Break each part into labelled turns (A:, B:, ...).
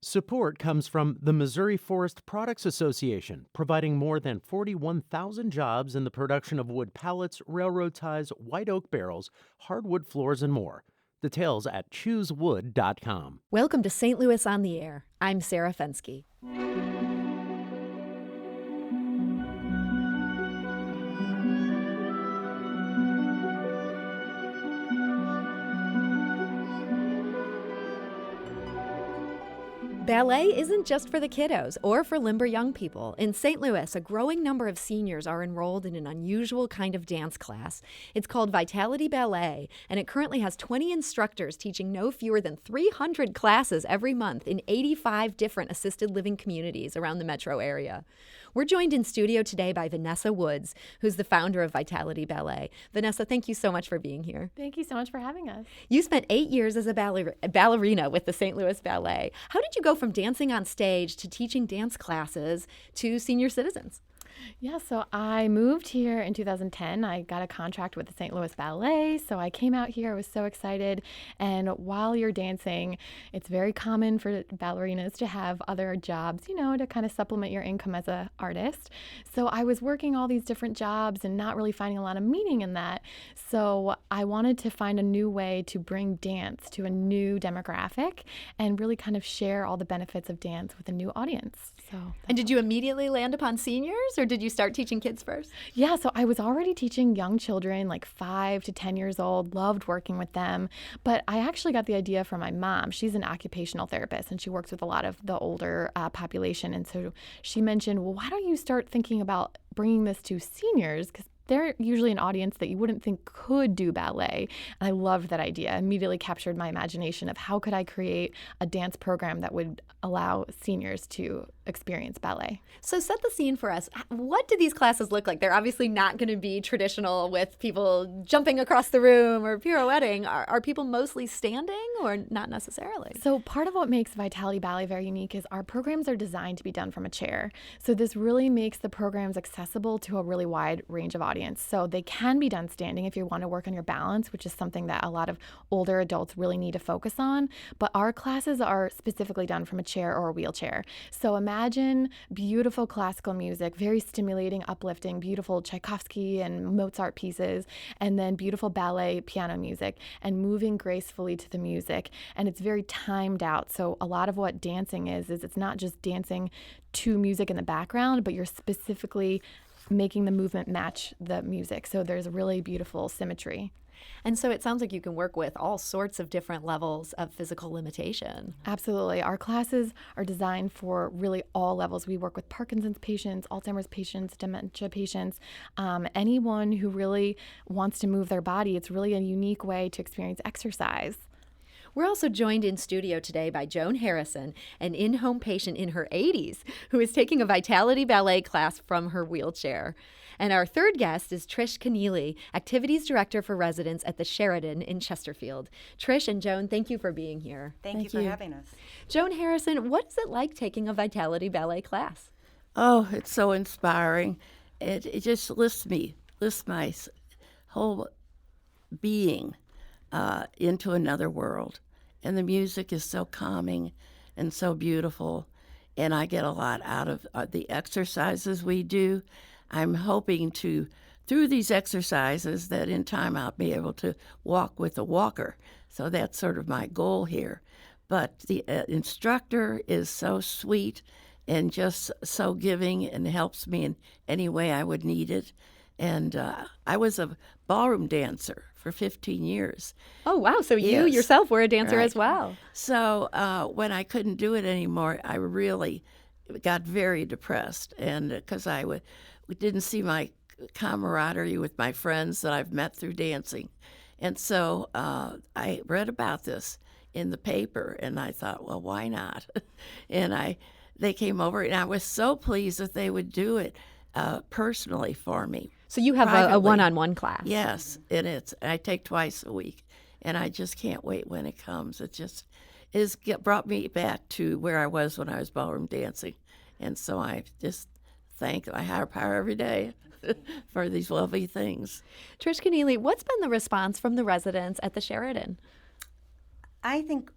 A: Support comes from the Missouri Forest Products Association, providing more than 41,000 jobs in the production of wood pallets, railroad ties, white oak barrels, hardwood floors, and more. Details at choosewood.com.
B: Welcome to St. Louis on the Air. I'm Sarah Fensky. Ballet isn't just for the kiddos or for limber young people. In St. Louis, a growing number of seniors are enrolled in an unusual kind of dance class. It's called Vitality Ballet, and it currently has 20 instructors teaching no fewer than 300 classes every month in 85 different assisted living communities around the metro area. We're joined in studio today by Vanessa Woods, who's the founder of Vitality Ballet. Vanessa, thank you so much for being here.
C: Thank you so much for having us.
B: You spent 8 years as a ballerina with the St. Louis Ballet. How did you go from dancing on stage to teaching dance classes to senior citizens?
C: Yeah, so I moved here in 2010. I got a contract with the St. Louis Ballet, so I came out here. I was so excited. And while you're dancing, it's very common for ballerinas to have other jobs, to kind of supplement your income as an artist. So I was working all these different jobs and not really finding a lot of meaning in that. So I wanted to find a new way to bring dance to a new demographic and really kind of share all the benefits of dance with a new audience.
B: And did you immediately land upon seniors, or did you start teaching kids first?
C: Yeah, so I was already teaching young children, like 5 to 10 years old, loved working with them. But I actually got the idea from my mom. She's an occupational therapist, and she works with a lot of the older population. And so she mentioned, well, why don't you start thinking about bringing this to seniors? Because they're usually an audience that you wouldn't think could do ballet. And I loved that idea. Immediately captured my imagination of how could I create a dance program that would allow seniors to experience ballet.
B: So set the scene for us. What do these classes look like? They're obviously not going to be traditional with people jumping across the room or pirouetting. Are people mostly standing or not necessarily?
C: So part of what makes Vitality Ballet very unique is our programs are designed to be done from a chair. So this really makes the programs accessible to a really wide range of audience. So they can be done standing if you want to work on your balance, which is something that a lot of older adults really need to focus on. But our classes are specifically done from a chair or a wheelchair. So imagine beautiful classical music, very stimulating, uplifting, beautiful Tchaikovsky and Mozart pieces, and then beautiful ballet piano music and moving gracefully to the music. And it's very timed out. So a lot of what dancing is it's not just dancing to music in the background, but you're specifically making the movement match the music. So there's a really beautiful symmetry.
B: And so it sounds like you can work with all sorts of different levels of physical limitation.
C: Absolutely. Our classes are designed for really all levels. We work with Parkinson's patients, Alzheimer's patients, dementia patients, anyone who really wants to move their body. It's really a unique way to experience exercise.
B: We're also joined in studio today by Joan Harrison, an in-home patient in her 80s who is taking a Vitality Ballet class from her wheelchair. And our third guest is Trish Keneally, Activities Director for Residents at the Sheridan in Chesterfield. Trish and Joan, thank you for being here.
D: Thank you for having us.
B: Joan Harrison, what is it like taking a Vitality Ballet class?
E: Oh, it's so inspiring. It just lifts my whole being into another world. And the music is so calming and so beautiful. And I get a lot out of the exercises we do. I'm hoping to, through these exercises, that in time I'll be able to walk with a walker. So that's sort of my goal here. But the instructor is so sweet and just so giving and helps me in any way I would need it. And I was a ballroom dancer for 15 years.
B: Oh, wow. So you yourself were a dancer as well.
E: So when I couldn't do it anymore, I really got very depressed. And because we didn't see my camaraderie with my friends that I've met through dancing. And so I read about this in the paper, and I thought, well, why not? And they came over, and I was so pleased that they would do it personally for me.
B: So you have a one-on-one class.
E: Yes, I take twice a week, and I just can't wait when it comes. It just brought me back to where I was when I was ballroom dancing, and so I just thank my higher power every day for these lovely things.
B: Trish Keneally, what's been the response from the residents at the Sheridan?
D: I think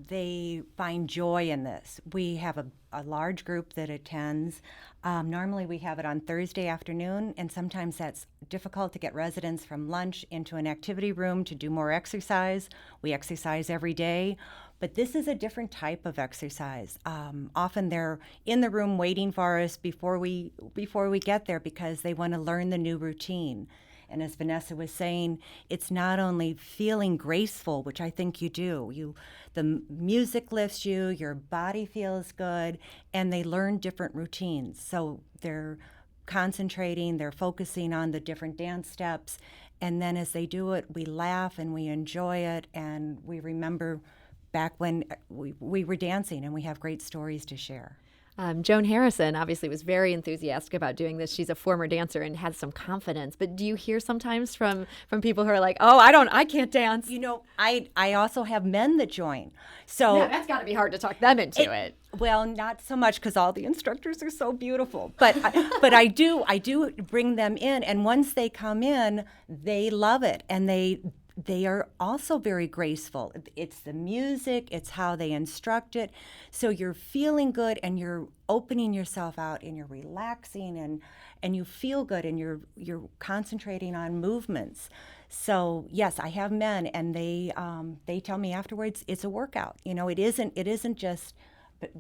D: they find joy in this. We have a large group that attends. Normally we have it on Thursday afternoon, and sometimes that's difficult to get residents from lunch into an activity room to do more exercise. We exercise every day, but this is a different type of exercise. Often they're in the room waiting for us before we get there because they want to learn the new routine. And as Vanessa was saying, it's not only feeling graceful, which I think you do. The music lifts you, your body feels good, and they learn different routines. So they're concentrating, they're focusing on the different dance steps, and then as they do it, we laugh and we enjoy it, and we remember back when we were dancing, and we have great stories to share.
B: Joan Harrison obviously was very enthusiastic about doing this. She's a former dancer and has some confidence. But do you hear sometimes from people who are like, "Oh, I can't dance"?
D: I also have men that join. So
B: yeah, that's got to be hard to talk them into it.
D: Well, not so much because all the instructors are so beautiful, but I do bring them in, and once they come in, they love it, and they are also very graceful. It's the music, it's how they instruct it. So you're feeling good and you're opening yourself out and you're relaxing and you feel good and you're concentrating on movements. So yes, I have men, and they tell me afterwards it's a workout. It isn't just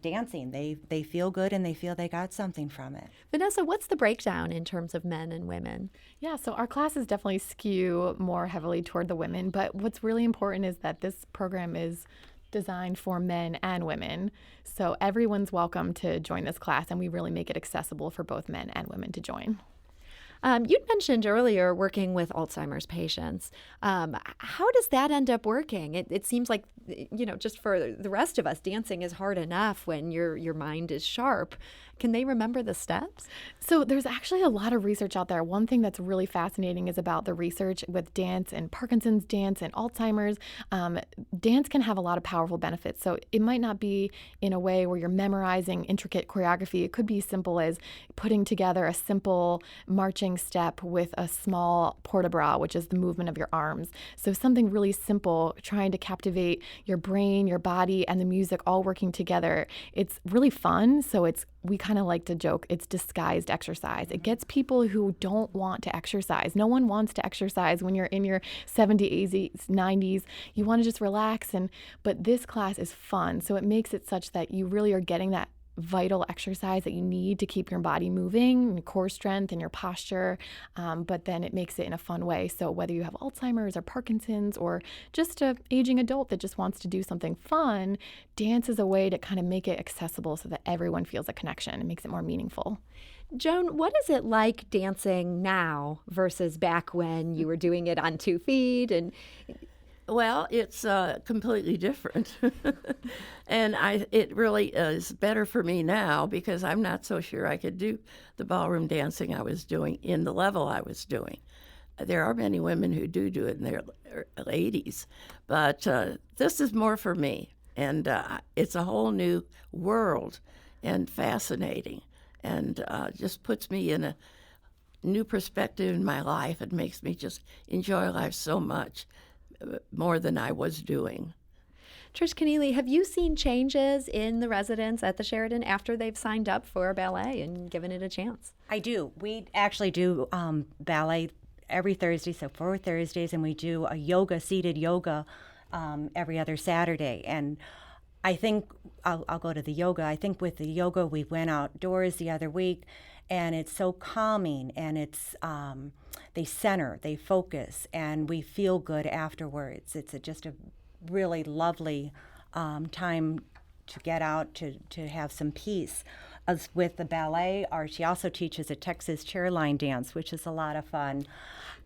D: dancing. They feel good and they feel they got something from it.
B: Vanessa, what's the breakdown in terms of men and women?
C: Yeah, so our classes definitely skew more heavily toward the women, but what's really important is that this program is designed for men and women. So everyone's welcome to join this class, and we really make it accessible for both men and women to join.
B: You'd mentioned earlier working with Alzheimer's patients. How does that end up working? It seems like, just for the rest of us, dancing is hard enough when your mind is sharp. Can they remember the steps?
C: So there's actually a lot of research out there. One thing that's really fascinating is about the research with dance and Parkinson's dance and Alzheimer's. Dance can have a lot of powerful benefits. So it might not be in a way where you're memorizing intricate choreography. It could be as simple as putting together a simple marching step with a small port-de-bras, which is the movement of your arms. So something really simple, trying to captivate your brain, your body, and the music all working together. It's really fun. So we kind of like to joke, it's disguised exercise. It gets people who don't want to exercise. No one wants to exercise when you're in your 70s, 80s, 90s. You want to just relax, but this class is fun. So it makes it such that you really are getting that vital exercise that you need to keep your body moving, your core strength and your posture, but then it makes it in a fun way. So whether you have Alzheimer's or Parkinson's or just an aging adult that just wants to do something fun, dance is a way to kind of make it accessible so that everyone feels a connection and makes it more meaningful.
B: Joan, what is it like dancing now versus back when you were doing it on 2 feet? And
E: Well, it's completely different. And it really is better for me now because I'm not so sure I could do the ballroom dancing I was doing in the level I was doing. There are many women who do it in their 80s, but this is more for me. And it's a whole new world and fascinating, and just puts me in a new perspective in my life. It makes me just enjoy life so much more than I was doing.
B: Trish Keneally, have you seen changes in the residents at the Sheridan after they've signed up for ballet and given it a chance?
D: I do. We actually do ballet every Thursday, so 4 Thursdays, and we do a seated yoga every other Saturday. And I think I'll go to the yoga. I think with the yoga, we went outdoors the other week, and it's so calming, and it's they center, they focus, and we feel good afterwards. It's just a really lovely time to get out to have some peace. As with the ballet, she also teaches a Texas chairline dance, which is a lot of fun.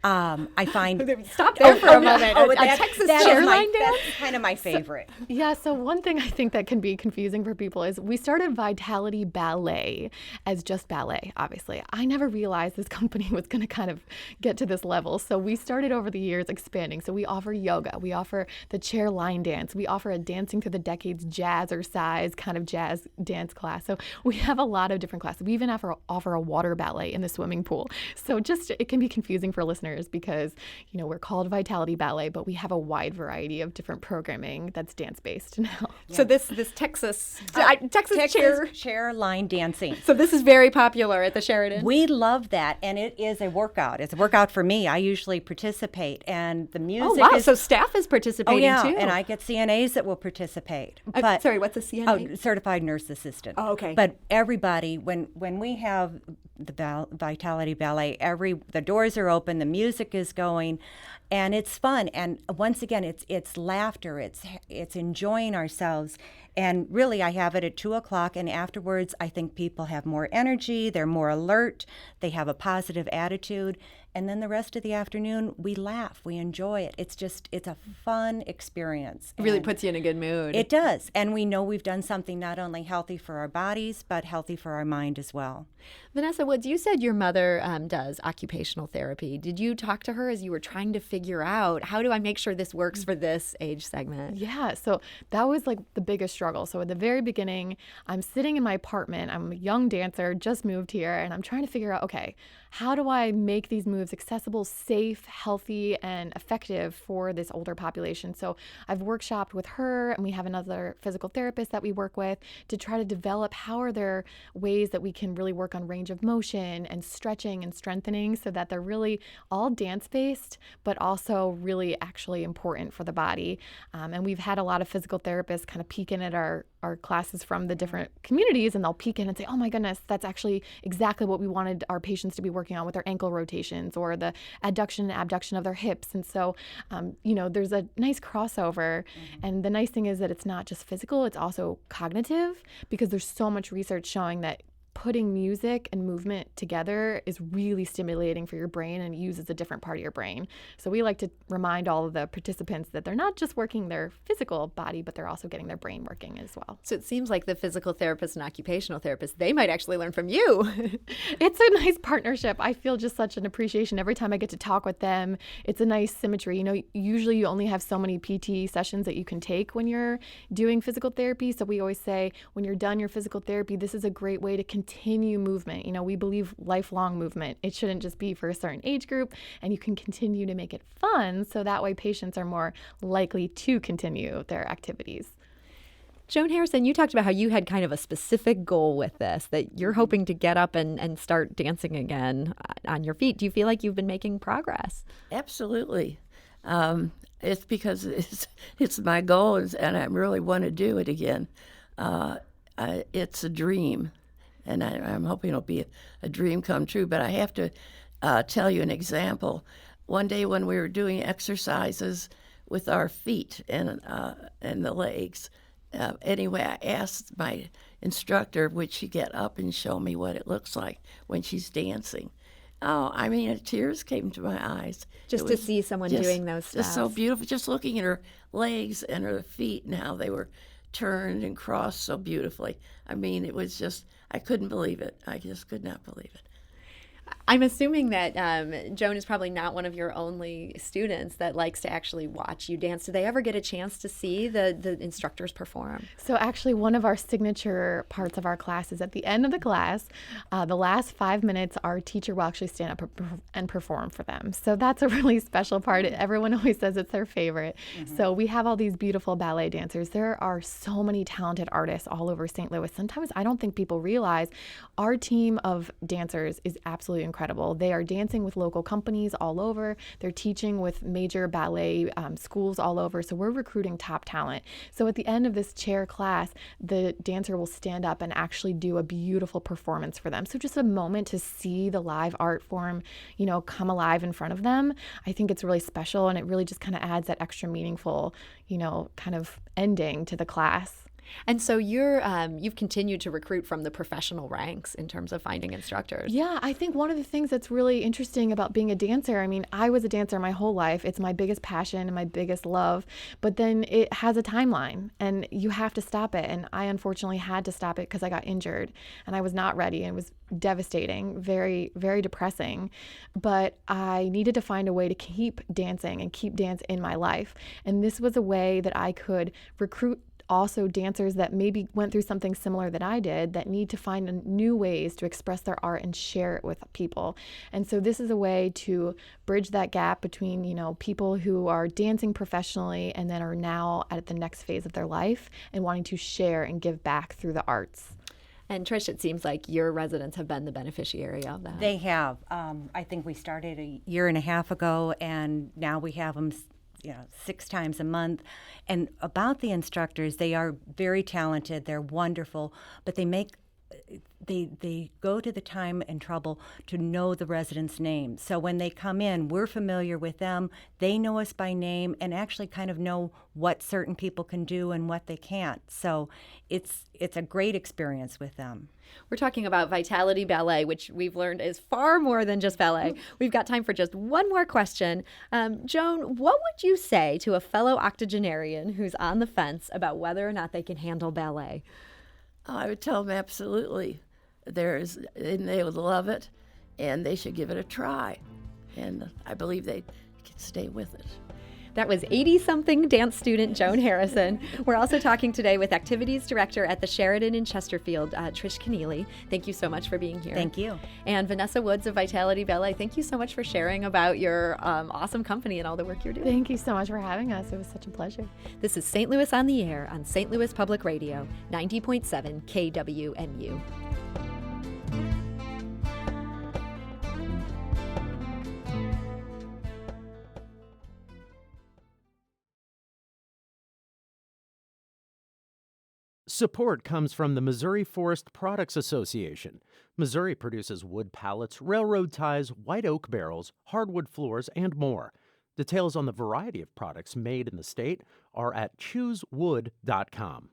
D: I find
B: Stop there for a moment. A Texas chairline dance?
D: That's kind of my favorite.
C: Yeah, so one thing I think that can be confusing for people is we started Vitality Ballet as just ballet, obviously. I never realized this company was going to kind of get to this level. So we started over the years expanding. So we offer yoga, we offer the chair line dance, we offer a Dancing Through the Decades jazzercise kind of jazz dance class. So we have have a lot of different classes. We even offer a water ballet in the swimming pool. So it can be confusing for listeners because, we're called Vitality Ballet, but we have a wide variety of different programming that's dance-based now.
B: So this Texas
D: chair line dancing.
B: So this is very popular at the Sheridan.
D: We love that, and it is a workout. It's a workout for me. I usually participate, and the music is...
B: So staff is participating too.
D: And I get CNAs that will participate.
B: Sorry, what's a CNA?
D: Oh, certified nurse assistant.
B: Oh, okay.
D: But everybody, when we have the Vitality Ballet, the doors are open, the music is going, and it's fun. And once again, it's laughter, it's enjoying ourselves. And really, I have it at 2:00, and afterwards, I think people have more energy, they're more alert, they have a positive attitude. And then the rest of the afternoon, we laugh, we enjoy it. It's a fun experience.
B: It really puts you in a good mood.
D: It does. And we know we've done something not only healthy for our bodies, but healthy for our mind as well.
B: Vanessa Woods, you said your mother does occupational therapy. Did you talk to her as you were trying to figure out, how do I make sure this works for this age segment?
C: Yeah, so that was like the biggest struggle. So at the very beginning, I'm sitting in my apartment. I'm a young dancer, just moved here, and I'm trying to figure out, okay, how do I make these moves accessible, safe, healthy, and effective for this older population? So I've workshopped with her, and we have another physical therapist that we work with to try to develop how are there ways that we can really work on range of motion and stretching and strengthening so that they're really all dance-based, but also really actually important for the body. And we've had a lot of physical therapists kind of peek in at our classes from the different communities, and they'll peek in and say, oh my goodness, that's actually exactly what we wanted our patients to be working on with their ankle rotations or the adduction and abduction of their hips. And so, there's a nice crossover. And the nice thing is that it's not just physical, it's also cognitive, because there's so much research showing that putting music and movement together is really stimulating for your brain and uses a different part of your brain. So we like to remind all of the participants that they're not just working their physical body, but they're also getting their brain working as well.
B: So it seems like the physical therapist and occupational therapist, they might actually learn from you.
C: It's a nice partnership. I feel just such an appreciation every time I get to talk with them. It's a nice symmetry. Usually you only have so many PT sessions that you can take when you're doing physical therapy. So we always say, when you're done your physical therapy, this is a great way to continue movement. We believe lifelong movement. It shouldn't just be for a certain age group, and you can continue to make it fun so that way patients are more likely to continue their activities.
B: Joan Harrison, you talked about how you had kind of a specific goal with this, that you're hoping to get up and start dancing again on your feet. Do you feel like you've been making progress?
E: Absolutely. It's because it's my goal, and I really want to do it again. It's a dream. And I'm hoping it'll be a dream come true. But I have to tell you an example. One day when we were doing exercises with our feet and the legs, anyway, I asked my instructor, would she get up and show me what it looks like when she's dancing? Oh, tears came to my eyes.
B: Just to see someone doing those steps.
E: Just so beautiful. Just looking at her legs and her feet and how they were turned and crossed so beautifully. It was just, I couldn't believe it. I just could not believe it.
B: I'm assuming that Joan is probably not one of your only students that likes to actually watch you dance. Do they ever get a chance to see the instructors perform?
C: So actually, one of our signature parts of our class is at the end of the class, the last 5 minutes, our teacher will actually stand up and perform for them. So that's a really special part. Everyone always says it's their favorite. Mm-hmm. So we have all these beautiful ballet dancers. There are so many talented artists all over St. Louis. Sometimes I don't think people realize our team of dancers is absolutely incredible. They are dancing with local companies all over. They're teaching with major ballet schools all over. So we're recruiting top talent. So at the end of this chair class, the dancer will stand up and actually do a beautiful performance for them. So just a moment to see the live art form, come alive in front of them. I think it's really special, and it really just kind of adds that extra meaningful, kind of ending to the class.
B: And so you've continued to recruit from the professional ranks in terms of finding instructors.
C: Yeah, I think one of the things that's really interesting about being a dancer, I was a dancer my whole life. It's my biggest passion and my biggest love, but then it has a timeline and you have to stop it. And I unfortunately had to stop it because I got injured and I was not ready, and it was devastating, very, very depressing. But I needed to find a way to keep dancing and keep dance in my life. And this was a way that I could recruit also dancers that maybe went through something similar that I did that need to find new ways to express their art and share it with people. And so this is a way to bridge that gap between, people who are dancing professionally and then are now at the next phase of their life and wanting to share and give back through the arts.
B: And Trish, it seems like your residents have been the beneficiary of that.
D: They have. I think we started a year and a half ago, and now we have them 6 times a month. And about the instructors, they are very talented, they're wonderful, but they go to the time and trouble to know the residents' names. So when they come in, we're familiar with them, they know us by name, and actually kind of know what certain people can do and what they can't. So it's a great experience with them.
B: We're talking about Vitality Ballet, which we've learned is far more than just ballet. We've got time for just one more question. Joan, what would you say to a fellow octogenarian who's on the fence about whether or not they can handle ballet?
E: I would tell them absolutely. And they would love it, and they should give it a try. And I believe they can stay with it.
B: That was 80-something dance student Joan Harrison. We're also talking today with Activities Director at the Sheridan in Chesterfield, Trish Keneally. Thank you so much for being here.
D: Thank you.
B: And Vanessa Woods of Vitality Ballet, thank you so much for sharing about your awesome company and all the work you're doing.
C: Thank you so much for having us. It was such a pleasure.
B: This is St. Louis on the Air on St. Louis Public Radio, 90.7 KWMU.
A: Support comes from the Missouri Forest Products Association. Missouri produces wood pallets, railroad ties, white oak barrels, hardwood floors, and more. Details on the variety of products made in the state are at choosewood.com.